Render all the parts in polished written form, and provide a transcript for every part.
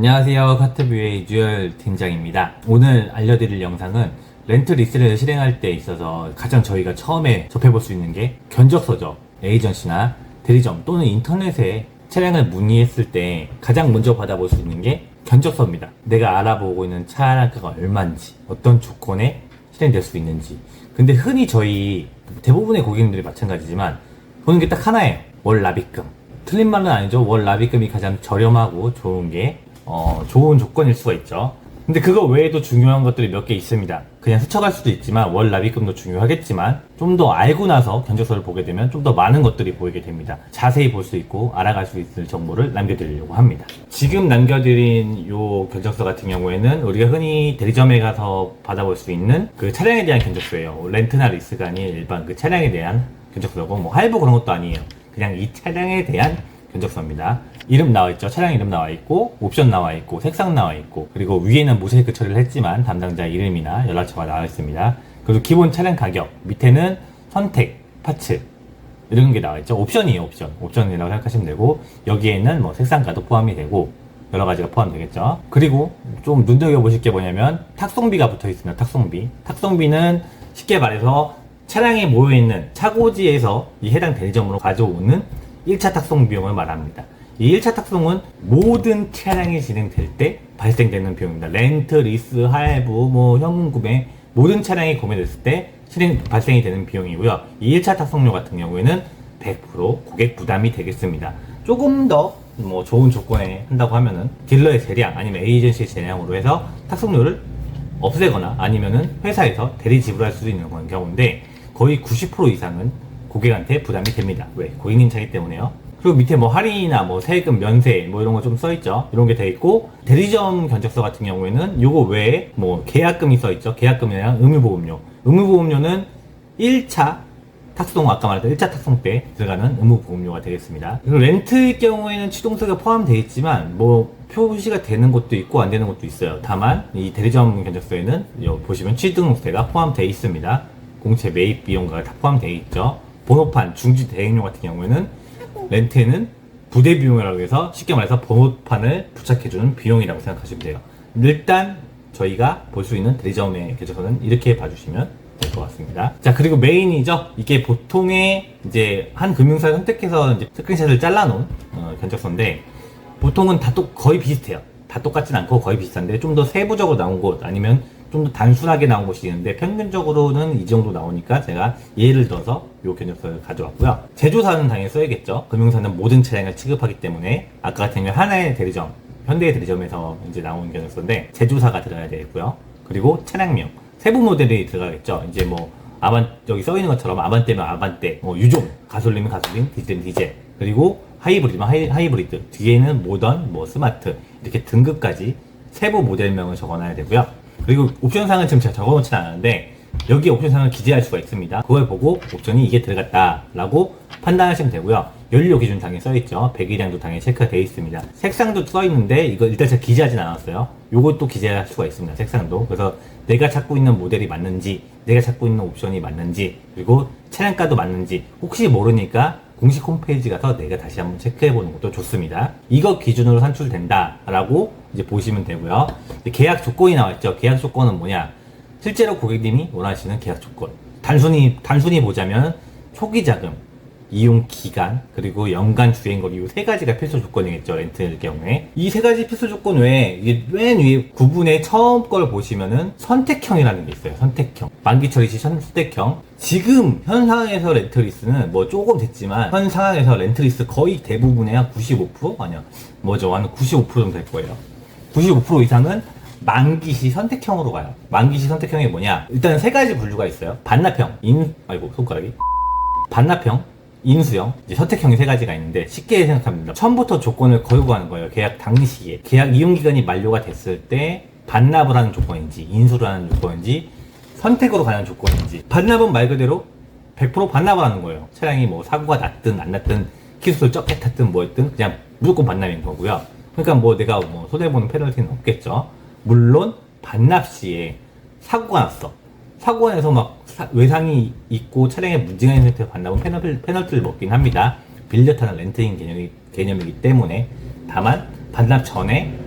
안녕하세요. 카트뷰의 이주열 팀장입니다. 오늘 알려드릴 영상은 렌트 리스를 실행할 때 있어서 가장 저희가 처음에 접해볼 수 있는 게 견적서죠. 에이전시나 대리점 또는 인터넷에 차량을 문의했을 때 가장 먼저 받아볼 수 있는 게 견적서입니다. 내가 알아보고 있는 차량가가 얼마인지, 어떤 조건에 실행될 수 있는지. 근데 흔히 저희 대부분의 고객님들이 마찬가지지만 보는 게 딱 하나예요. 월 납입금. 틀린 말은 아니죠. 월 납입금이 가장 저렴하고 좋은 게 좋은 조건일 수가 있죠. 근데 그거 외에도 중요한 것들이 몇 개 있습니다. 그냥 스쳐갈 수도 있지만 월 납입금도 중요하겠지만 좀 더 알고 나서 견적서를 보게 되면 좀 더 많은 것들이 보이게 됩니다. 자세히 볼 수 있고 알아갈 수 있을 정보를 남겨드리려고 합니다. 지금 남겨드린 요 견적서 같은 경우에는 우리가 흔히 대리점에 가서 받아볼 수 있는 그 차량에 대한 견적서예요. 렌트나 리스가 아닌 일반 그 차량에 대한 견적서고 뭐 할부 그런 것도 아니에요. 그냥 이 차량에 대한 견적서입니다. 이름 나와있죠. 차량 이름 나와있고 옵션 나와있고 색상 나와있고 그리고 위에는 모세이크 처리를 했지만 담당자 이름이나 연락처가 나와있습니다. 그리고 기본 차량 가격 밑에는 선택, 파츠 이런 게 나와있죠. 옵션이에요. 옵션이라고 생각하시면 되고 여기에는 뭐 색상가도 포함이 되고 여러 가지가 포함되겠죠. 그리고 좀 눈여겨보실 게 뭐냐면 탁송비가 붙어있습니다. 탁송비는 쉽게 말해서 차량에 모여있는 차고지에서 이 해당 대리점으로 가져오는 1차 탁송 비용을 말합니다. 이 1차 탁송은 모든 차량이 진행될 때 발생되는 비용입니다. 렌트, 리스, 할부, 현금 구매 모든 차량이 구매됐을 때 발생이 되는 비용이고요. 이 1차 탁송료 같은 경우에는 100% 고객 부담이 되겠습니다. 조금 더 좋은 조건에 한다고 하면은 딜러의 재량 아니면 에이전시의 재량으로 해서 탁송료를 없애거나 아니면은 회사에서 대리 지불할 수 있는 경우인데 거의 90% 이상은 고객한테 부담이 됩니다. 왜? 고객님 차기 때문에요. 그리고 밑에 할인이나 세금 면세 이런 거 좀 써있죠. 이런 게 돼 있고 대리점 견적서 같은 경우에는 요거 외에 계약금이 써있죠. 계약금이랑 의무보험료는 1차 탁송 아까 말했던 1차 탁송 때 들어가는 의무보험료가 되겠습니다. 그리고 렌트의 경우에는 취등세가 포함되어 있지만 표시가 되는 것도 있고 안 되는 것도 있어요. 다만 이 대리점 견적서에는 보시면 취등세가 포함되어 있습니다. 공채 매입 비용과 다 포함되어 있죠. 번호판, 중지 대행료 같은 경우에는 렌트에는 부대 비용이라고 해서 쉽게 말해서 번호판을 부착해주는 비용이라고 생각하시면 돼요. 일단 저희가 볼 수 있는 대리점의 견적서는 이렇게 봐주시면 될 것 같습니다. 자, 그리고 메인이죠. 이게 보통의 이제 한 금융사를 선택해서 이제 스크린샷을 잘라놓은 견적서인데 보통은 거의 비슷해요. 다 똑같진 않고 거의 비슷한데 좀 더 세부적으로 나온 곳 아니면 좀 더 단순하게 나온 곳이 있는데 평균적으로는 이 정도 나오니까 제가 예를 들어서 이 견적서를 가져왔고요. 제조사는 당연히 써야겠죠. 금융사는 모든 차량을 취급하기 때문에 아까 같은 경우 하나의 대리점, 현대의 대리점에서 이제 나온 견적서인데 제조사가 들어가야 되겠고요. 그리고 차량명, 세부 모델이 들어가겠죠. 이제 여기 써 있는 것처럼 아반떼면 아반떼, 유종, 가솔린이면 가솔린, 디젤은 디젤, 그리고 하이브리드면 하이브리드, 뒤에는 모던, 스마트 이렇게 등급까지 세부 모델명을 적어놔야 되고요. 그리고 옵션상은 지금 제가 적어놓진 않았는데 여기 옵션상을 기재할 수가 있습니다. 그걸 보고 옵션이 이게 들어갔다 라고 판단하시면 되고요. 연료 기준 당연히 써있죠. 배기량도 당연히 체크가 되어 있습니다. 색상도 써있는데 이거 일단 제가 기재하진 않았어요. 요것도 기재할 수가 있습니다. 색상도. 그래서 내가 찾고 있는 모델이 맞는지, 내가 찾고 있는 옵션이 맞는지, 그리고 차량가도 맞는지 혹시 모르니까 공식 홈페이지 가서 내가 다시 한번 체크해보는 것도 좋습니다. 이거 기준으로 산출된다 라고 이제 보시면 되고요. 계약 조건이 나와있죠. 계약 조건은 뭐냐? 실제로 고객님이 원하시는 계약 조건. 단순히 보자면 초기 자금, 이용 기간, 그리고 연간 주행거리 이 세 가지가 필수 조건이겠죠. 렌트일 경우에. 이 세 가지 필수 조건 외에 맨 위에 구분의 처음 걸 보시면은 선택형이라는 게 있어요. 선택형. 만기 처리 시 선택형. 지금 현 상황에서 렌트리스는 조금 됐지만 현 상황에서 렌트리스 거의 대부분의 한 95%? 아니야. 한 95% 정도 될 거예요. 95% 이상은 만기시 선택형으로 가요. 만기시 선택형이 뭐냐? 일단 세 가지 분류가 있어요. 반납형, 반납형, 인수형, 이제 선택형이 세 가지가 있는데 쉽게 생각합니다. 처음부터 조건을 걸고 가는 거예요. 계약 당시에. 계약 이용기간이 만료가 됐을 때 반납을 하는 조건인지, 인수를 하는 조건인지, 선택으로 가는 조건인지. 반납은 말 그대로 100% 반납을 하는 거예요. 차량이 사고가 났든 안 났든 키수를 적게 탔든 했든 그냥 무조건 반납인 거고요. 그러니까 내가 손해보는 페널티는 없겠죠. 물론 반납 시에 사고가 났어. 사고가 나서 외상이 있고 차량에 문제가 있는 상태에서 반납은 페널티를 먹긴 합니다. 빌려 타는 렌트인 개념이기 때문에. 다만 반납 전에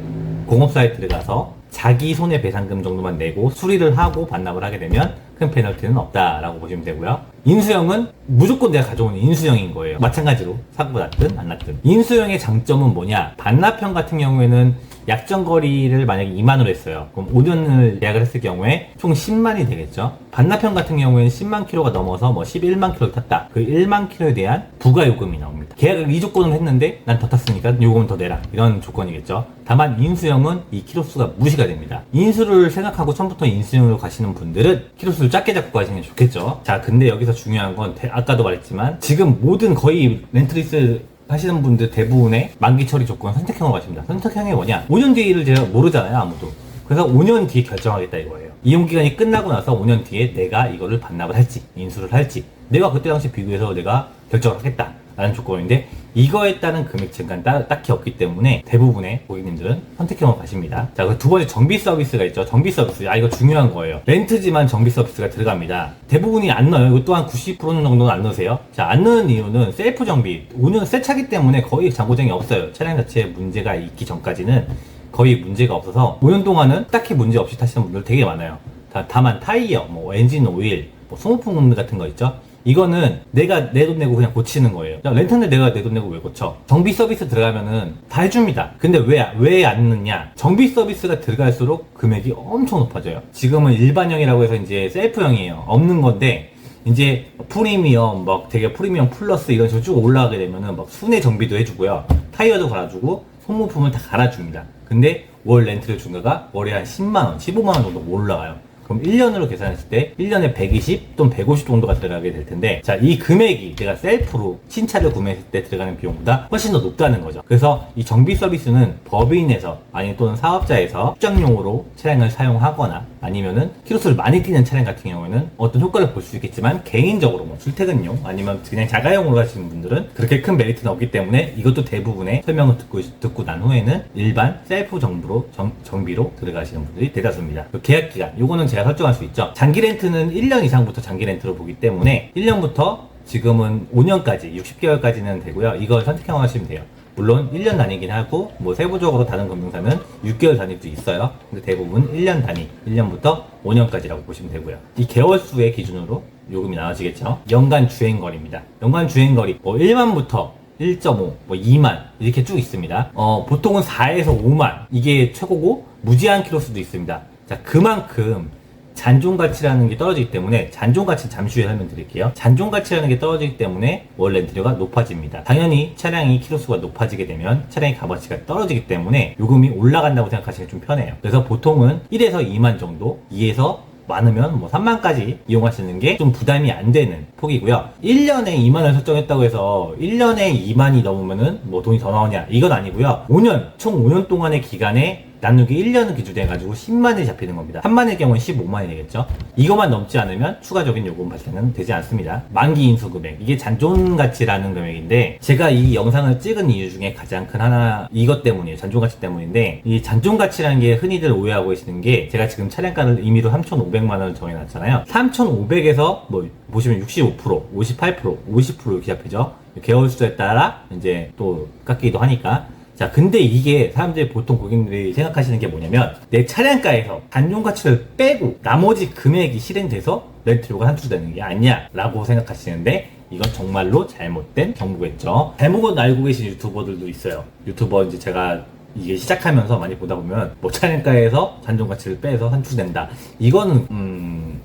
공업사에 들어가서 자기 손해배상금 정도만 내고 수리를 하고 반납을 하게 되면 큰 페널티는 없다라고 보시면 되고요. 인수형은 무조건 내가 가져오는 인수형인 거예요. 마찬가지로 사고가 났든 안 났든. 인수형의 장점은 뭐냐? 반납형 같은 경우에는 약정거리를 만약에 2만으로 했어요. 그럼 5년을 계약을 했을 경우에 총 10만이 되겠죠. 반납형 같은 경우에는 10만 킬로가 넘어서 뭐 11만 킬로를 탔다. 그 1만 킬로에 대한 부가요금이 나옵니다. 계약을 이 조건을 했는데 난 더 탔으니까 요금은 더 내라. 이런 조건이겠죠. 다만 인수형은 이 키로수가 무시가 됩니다. 인수를 생각하고 처음부터 인수형으로 가시는 분들은 키로수를 작게 잡고 가시는 게 좋겠죠. 자, 근데 여기서 중요한 건 아까도 말했지만 지금 모든 거의 렌트리스 하시는 분들 대부분의 만기 처리 조건 선택형으로 가십니다. 선택형이 뭐냐? 5년 뒤를 제가 모르잖아요, 아무도. 그래서 5년 뒤에 결정하겠다 이거예요. 이용기간이 끝나고 나서 5년 뒤에 내가 이거를 반납을 할지, 인수를 할지, 내가 그때 당시 비교해서 내가 결정을 하겠다. 라는 조건인데 이거에 따른 금액 증가는 딱히 없기 때문에 대부분의 고객님들은 선택형으로 가십니다. 자, 그 두 번째 정비 서비스가 있죠. 정비 서비스. 이거 중요한 거예요. 렌트지만 정비 서비스가 들어갑니다. 대부분이 안 넣어요. 이거 또한 90% 정도는 안 넣으세요. 자, 안 넣는 이유는 셀프 정비. 5년 새 차기 때문에 거의 잔고장이 없어요. 차량 자체에 문제가 있기 전까지는 거의 문제가 없어서 5년 동안은 딱히 문제 없이 타시는 분들 되게 많아요. 다만 타이어, 뭐 엔진 오일, 뭐 소모품 같은 거 있죠. 이거는 내가 내 돈 내고 그냥 고치는 거예요. 렌트인데 내가 내 돈 내고 왜 고쳐? 정비 서비스 들어가면은 다 해줍니다. 근데 왜 안 넣냐? 정비 서비스가 들어갈수록 금액이 엄청 높아져요. 지금은 일반형이라고 해서 이제 셀프형이에요. 없는 건데 이제 프리미엄, 막 되게 프리미엄 플러스 이런 식으로 쭉 올라가게 되면은 막 순회 정비도 해주고요. 타이어도 갈아주고 소모품을 다 갈아줍니다. 근데 월 렌트료 중가가 월에 한 10만원, 15만원 정도 올라가요. 그럼 1년으로 계산했을 때 1년에 120 또는 150 정도가 들어가게 될 텐데, 자, 이 금액이 내가 셀프로 신차를 구매했을 때 들어가는 비용보다 훨씬 더 높다는 거죠. 그래서 이 정비 서비스는 법인에서 아니 또는 사업자에서 출장용으로 차량을 사용하거나 아니면은 키로수를 많이 뛰는 차량 같은 경우에는 어떤 효과를 볼 수 있겠지만 개인적으로 뭐 출퇴근용 아니면 그냥 자가용으로 하시는 분들은 그렇게 큰 메리트는 없기 때문에 이것도 대부분의 설명을 듣고 난 후에는 일반 셀프 정비로 들어가시는 분들이 대다수입니다. 계약기간, 요거는 제가 설정할 수 있죠. 장기 렌트는 1년 이상부터 장기 렌트로 보기 때문에 1년부터 지금은 5년까지 60개월까지는 되고요. 이걸 선택형 하시면 돼요. 물론 1년 단위긴 하고 뭐 세부적으로 다른 금융사는 6개월 단위도 있어요. 근데 대부분 1년 단위, 1년부터 5년까지라고 보시면 되고요. 이 개월수의 기준으로 요금이 나눠지겠죠. 연간 주행거리입니다. 연간 주행거리 뭐 1만부터 1.5, 뭐 2만 이렇게 쭉 있습니다. 보통은 4에서 5만 이게 최고고 무제한 키로수도 있습니다. 자, 그만큼 잔존가치라는 게 떨어지기 때문에, 잔존가치는 잠시 후에 설명드릴게요. 잔존가치라는 게 떨어지기 때문에 월 렌트료가 높아집니다. 당연히 차량이 키로수가 높아지게 되면 차량의 값어치가 떨어지기 때문에 요금이 올라간다고 생각하시면 좀 편해요. 그래서 보통은 1에서 2만 정도, 2에서 많으면 뭐 3만까지 이용하시는 게 좀 부담이 안 되는 폭이고요. 1년에 2만을 설정했다고 해서 1년에 2만이 넘으면은 뭐 돈이 더 나오냐, 이건 아니고요. 총 5년 동안의 기간에 나누기 1년을 기준으로 해가지고 10만이 잡히는 겁니다. 3만의 경우는 15만이 되겠죠. 이것만 넘지 않으면 추가적인 요금 발생은 되지 않습니다. 만기 인수 금액, 이게 잔존가치라는 금액인데 제가 이 영상을 찍은 이유 중에 가장 큰 하나 이것 때문이에요. 잔존가치 때문인데, 이 잔존가치라는 게 흔히들 오해하고 계시는 게, 제가 지금 차량가를 임의로 3,500만원을 정해놨잖아요. 3,500에서 뭐 보시면 65%, 58%, 50% 이렇게 잡히죠. 개월 수에 따라 이제 또 깎기도 하니까. 자, 근데 이게 사람들이 보통 고객님들이 생각하시는 게 뭐냐면, 내 차량가에서 잔존가치를 빼고 나머지 금액이 실행돼서 렌트료가 산출되는 게 아니야 라고 생각하시는데, 이건 정말로 잘못된 정보겠죠. 잘못 알고 계신 유튜버들도 있어요. 유튜버 이제 제가 이게 시작하면서 많이 보다 보면 뭐 차량가에서 잔존가치를 빼서 산출된다, 이거는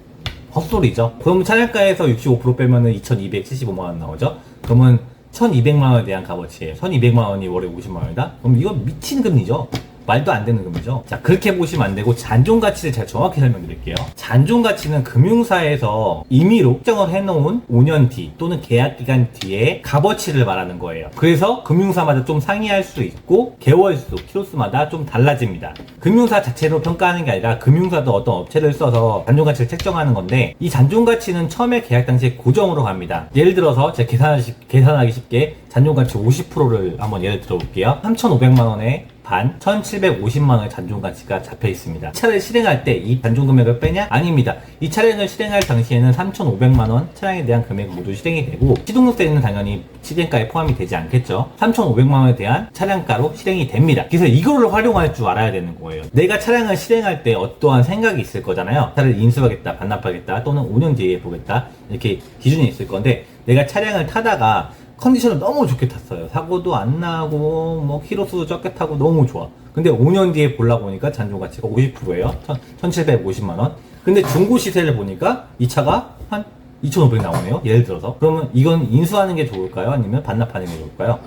헛소리죠. 그럼 차량가에서 65% 빼면은 2,275만원 나오죠. 그러면 1,200만원에 대한 값어치예요. 1,200만원이 월에 50만원이다? 그럼 이건 미친 금리죠. 말도 안 되는 금리죠. 자, 그렇게 보시면 안 되고, 잔존가치를 제가 정확히 설명드릴게요. 잔존가치는 금융사에서 임의로 확정을 해놓은 5년 뒤 또는 계약기간 뒤에 값어치를 말하는 거예요. 그래서 금융사마다 좀 상이할 수 있고 개월수, 키로수마다 좀 달라집니다. 금융사 자체로 평가하는 게 아니라 금융사도 어떤 업체를 써서 잔존가치를 책정하는 건데, 이 잔존가치는 처음에 계약 당시에 고정으로 갑니다. 예를 들어서 제가 계산하기 쉽게 잔존가치 50%를 한번 예를 들어 볼게요. 3,500만원에 반 1,750만원의 잔존가치가 잡혀 있습니다. 차를 실행할 때 이 잔존 금액을 빼냐? 아닙니다. 이 차량을 실행할 당시에는 3,500만원 차량에 대한 금액 모두 실행이 되고 시등록세는 당연히 실행가에 포함이 되지 않겠죠. 3,500만원에 대한 차량가로 실행이 됩니다. 그래서 이거를 활용할 줄 알아야 되는 거예요. 내가 차량을 실행할 때 어떠한 생각이 있을 거잖아요. 차를 인수하겠다, 반납하겠다, 또는 5년 뒤에 보겠다, 이렇게 기준이 있을 건데, 내가 차량을 타다가 컨디션을 너무 좋게 탔어요. 사고도 안 나고 뭐 키로수도 적게 타고 너무 좋아. 근데 5년 뒤에 보려고 보니까 잔존가치가 50%예요. 1,750만원. 근데 중고 시세를 보니까 이 차가 한 2,500 나오네요. 예를 들어서. 그러면 이건 인수하는 게 좋을까요? 아니면 반납하는 게 좋을까요?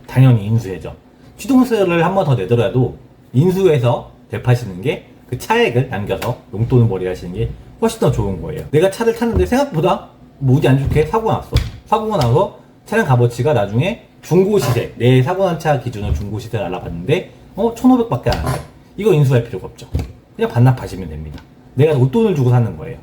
당연히 인수해죠. 취등세를 한 번 더 내더라도 인수해서 되파시는 게 그 차액을 남겨서 용돈을 벌이하시는 게 훨씬 더 좋은 거예요. 내가 차를 탔는데 생각보다 운이 안 좋게 사고가 났어. 사고가 나서 차량 값어치가 나중에 중고시세, 내 사고 난 차 기준으로 중고시세를 알아봤는데 1,500밖에 안 돼. 이거 인수할 필요가 없죠. 그냥 반납하시면 됩니다. 내가 웃돈을 주고 사는 거예요.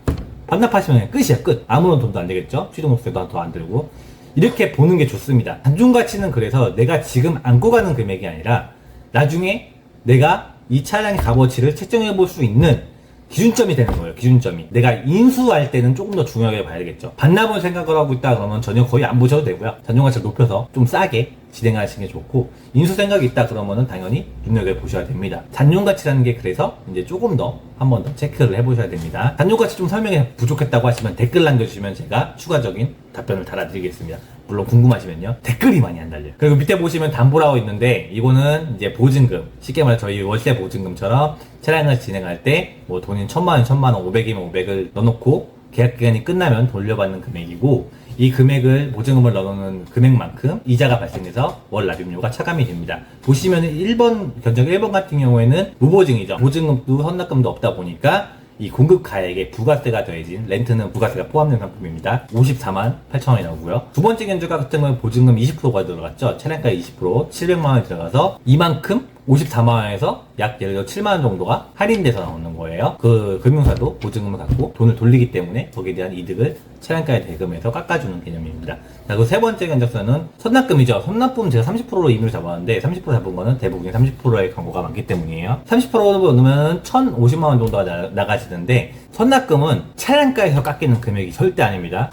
반납하시면 끝이야, 끝. 아무런 돈도 안 되겠죠. 취등록세도 더 안 들고. 이렇게 보는 게 좋습니다. 잔존가치는 그래서 내가 지금 안고 가는 금액이 아니라 나중에 내가 이 차량의 값어치를 책정해 볼 수 있는 기준점이 되는 거예요. 기준점이. 내가 인수할 때는 조금 더 중요하게 봐야겠죠. 반납을 생각을 하고 있다 그러면 전혀 거의 안 보셔도 되고요. 잔존가치를 높여서 좀 싸게 진행하시는 게 좋고, 인수 생각이 있다 그러면은 당연히 눈여겨보셔야 됩니다. 잔존가치라는 게 그래서 이제 조금 더 한 번 더 체크를 해보셔야 됩니다. 잔존가치 좀 설명이 부족했다고 하시면 댓글 남겨주시면 제가 추가적인 답변을 달아드리겠습니다. 물론 궁금하시면요. 댓글이 많이 안 달려요. 그리고 밑에 보시면 담보라고 있는데, 이거는 이제 보증금, 쉽게 말해 저희 월세 보증금처럼 차량을 진행할 때 뭐 돈이 1,000만원, 1,000만원, 500이면 500을 넣어놓고 계약기간이 끝나면 돌려받는 금액이고, 이 금액을 보증금을 넣어놓는 금액만큼 이자가 발생해서 월 납입료가 차감이 됩니다. 보시면은 1번 견적 1번 같은 경우에는 무보증이죠. 보증금도 헌납금도 없다 보니까 이 공급 가액에 부가세가 더해진, 렌트는 부가세가 포함된 상품입니다. 54만 8천원이 나오고요. 두 번째 견적 같은 경우는 보증금 20%가 들어갔죠. 차량가 20%, 700만원이 들어가서 이만큼 54만원에서 약 예를 들어 7만원 정도가 할인돼서 나오는 거예요. 그 금융사도 보증금을 갖고 돈을 돌리기 때문에 거기에 대한 이득을 차량가에 대금해서 깎아주는 개념입니다. 자, 그 세 번째 견적서는 선납금이죠. 선납금 제가 30%로 임의로 잡았는데 30% 잡은 거는 대부분 30%의 광고가 많기 때문이에요. 30%로 넣으면 1,050만원 정도가 나가시는데, 선납금은 차량가에서 깎이는 금액이 절대 아닙니다.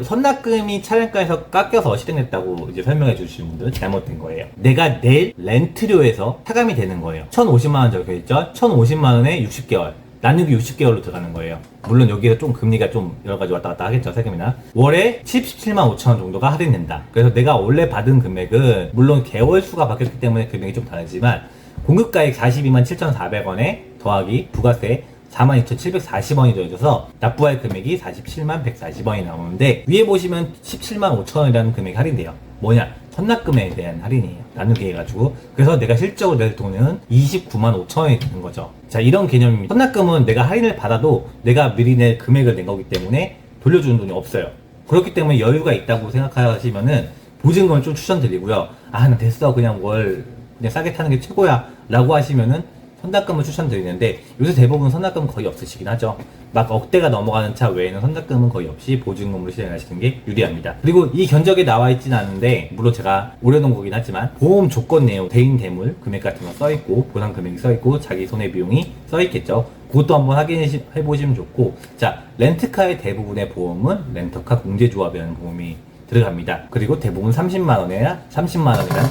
선납금이 차량가에서 깎여서 실행했다고 이제 설명해 주시는 분들은 잘못된 거예요. 내가 낼 렌트료에서 차감이 되는 거예요. 1,050만원 적혀있죠? 1,050만원에 60개월. 나누기 60개월로 들어가는 거예요. 물론 여기서 좀 금리가 좀 여러가지 왔다 갔다 하겠죠, 세금이나. 월에 17만 5천원 정도가 할인된다. 그래서 내가 원래 받은 금액은, 물론 개월 수가 바뀌었기 때문에 금액이 좀 다르지만, 공급가액 42만 7,400원에 더하기 부가세 42,740원이 더해져서 납부할 금액이 47만 140원이 나오는데, 위에 보시면 17만 5천원이라는 금액이 할인돼요. 뭐냐? 선납금에 대한 할인이에요. 나누기 해가지고. 그래서 내가 실적으로 낼 돈은 29만 5천원이 되는 거죠. 자, 이런 개념입니다. 선납금은 내가 할인을 받아도 내가 미리 낼 금액을 낸 거기 때문에 돌려주는 돈이 없어요. 그렇기 때문에 여유가 있다고 생각하시면은 보증금을 좀 추천드리고요. 나 됐어. 그냥 싸게 타는 게 최고야. 라고 하시면은 선납금을 추천드리는데, 요새 대부분 선납금은 거의 없으시긴 하죠. 막 억대가 넘어가는 차 외에는 선납금은 거의 없이 보증금으로 실행하시는 게 유리합니다. 그리고 이 견적에 나와 있지는 않은데, 물론 제가 올려놓은 거긴 하지만 보험 조건 내용, 대인 대물 금액 같은 거 써있고, 보상 금액이 써있고, 자기 손해 비용이 써있겠죠. 그것도 한번 확인해 보시면 좋고, 자, 렌트카의 대부분의 보험은 렌터카 공제조합이라는 보험이 들어갑니다. 그리고 대부분 30만원이란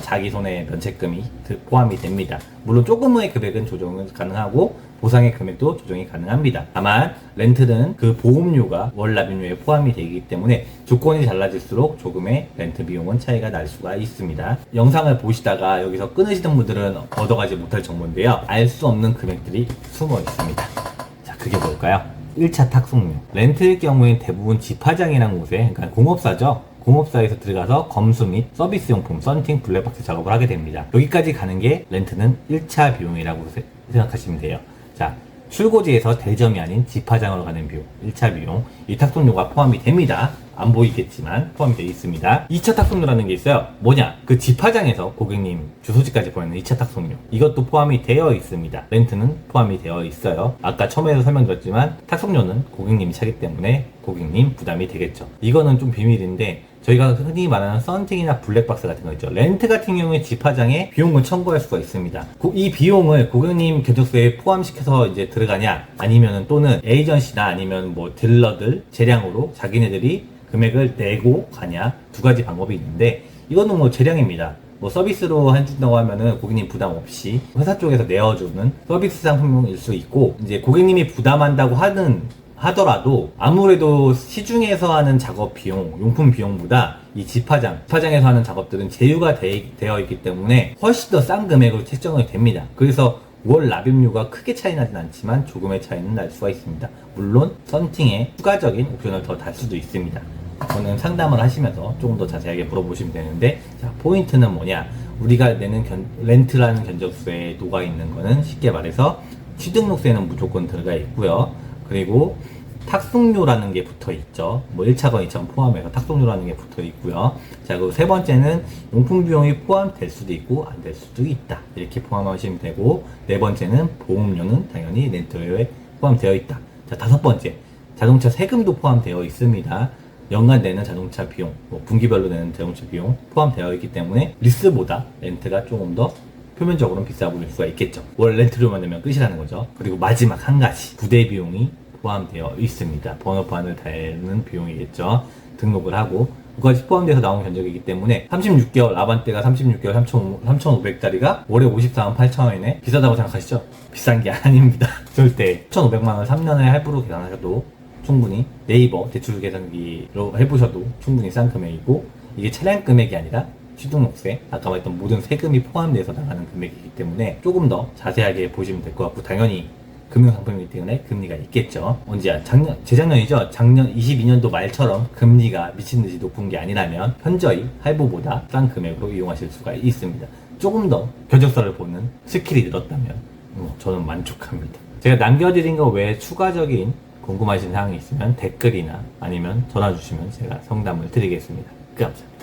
자기 손해 면책금이 포함이 됩니다. 물론 조금의 금액은 조정은 가능하고 보상의 금액도 조정이 가능합니다. 다만 렌트는 그 보험료가 월 납입료에 포함이 되기 때문에 조건이 달라질수록 조금의 렌트 비용은 차이가 날 수가 있습니다. 영상을 보시다가 여기서 끊으시는 분들은 얻어가지 못할 정보인데요. 알 수 없는 금액들이 숨어 있습니다. 자, 그게 뭘까요? 1차 탁송료. 렌트일 경우엔 대부분 집화장이라는 곳에, 그러니까 공업사죠. 공업사에서 들어가서 검수 및 서비스용품, 썬팅, 블랙박스 작업을 하게 됩니다. 여기까지 가는 게 렌트는 1차 비용이라고 생각하시면 돼요. 자, 출고지에서 대점이 아닌 집화장으로 가는 비용, 1차 비용, 이 탁송료가 포함이 됩니다. 안 보이겠지만 포함이 되어 있습니다. 2차 탁송료라는 게 있어요. 뭐냐? 그 집화장에서 고객님 주소지까지 보내는 2차 탁송료, 이것도 포함이 되어 있습니다. 렌트는 포함이 되어 있어요. 아까 처음에도 설명드렸지만 탁송료는 고객님이 차기 때문에 고객님 부담이 되겠죠. 이거는 좀 비밀인데, 저희가 흔히 말하는 썬팅이나 블랙박스 같은 거 있죠. 렌트 같은 경우에 집화장에 비용을 청구할 수가 있습니다. 이 비용을 고객님 견적서에 포함시켜서 이제 들어가냐, 아니면 또는 에이전시나 아니면 뭐 딜러들 재량으로 자기네들이 금액을 내고 가냐, 두 가지 방법이 있는데, 이거는 뭐 재량입니다. 뭐 서비스로 해준다고 하면은 고객님 부담 없이 회사 쪽에서 내어주는 서비스 상품일 수 있고, 이제 고객님이 부담한다고 하더라도 아무래도 시중에서 하는 작업 비용, 용품 비용보다 이 집화장에서 하는 작업들은 제휴가 되어 있기 때문에 훨씬 더 싼 금액으로 책정이 됩니다. 그래서 월 납입료가 크게 차이 나진 않지만 조금의 차이는 날 수가 있습니다. 물론 썬팅에 추가적인 옵션을 더 달 수도 있습니다. 저는 상담을 하시면서 조금 더 자세하게 물어보시면 되는데, 자, 포인트는 뭐냐? 우리가 내는 렌트라는 견적서에 녹아 있는 거는 쉽게 말해서 취등록세는 무조건 들어가 있고요. 그리고 탁송료라는 게 붙어 있죠. 뭐 1차건, 2차건 포함해서 탁송료라는 게 붙어 있고요. 자, 그리고 세 번째는 용품 비용이 포함될 수도 있고 안 될 수도 있다. 이렇게 포함하시면 되고, 네 번째는 보험료는 당연히 렌트료에 포함되어 있다. 자, 다섯 번째, 자동차 세금도 포함되어 있습니다. 연간 내는 자동차 비용, 뭐 분기별로 내는 자동차 비용 포함되어 있기 때문에 리스보다 렌트가 조금 더 표면적으로는 비싸 보일 수가 있겠죠. 월 렌트료만 내면 끝이라는 거죠. 그리고 마지막 한 가지, 부대 비용이 포함되어 있습니다. 번호판을 달는 비용이겠죠. 등록을 하고 그까지 포함돼서 나온 견적이기 때문에 36개월, 아반떼가 36개월 3,500짜리가 월에 54만 8천원이네. 비싸다고 생각하시죠? 비싼 게 아닙니다. 절대 1,500만원 3년에 할부로 계산하셔도 충분히, 네이버 대출 계산기로 해보셔도 충분히 싼 금액이고, 이게 차량 금액이 아니라 취등록세, 아까 말했던 모든 세금이 포함돼서 나가는 금액이기 때문에 조금 더 자세하게 보시면 될 것 같고, 당연히 금융상품이기 때문에 금리가 있겠죠. 언제야? 재작년이죠. 작년 22년도 말처럼 금리가 미친듯이 높은 게 아니라면 현저히 할부보다 싼 금액으로 이용하실 수가 있습니다. 조금 더 견적서를 보는 스킬이 늘었다면 저는 만족합니다. 제가 남겨드린 거 외에 추가적인 궁금하신 사항이 있으면 댓글이나 아니면 전화 주시면 제가 상담을 드리겠습니다. 감사합니다.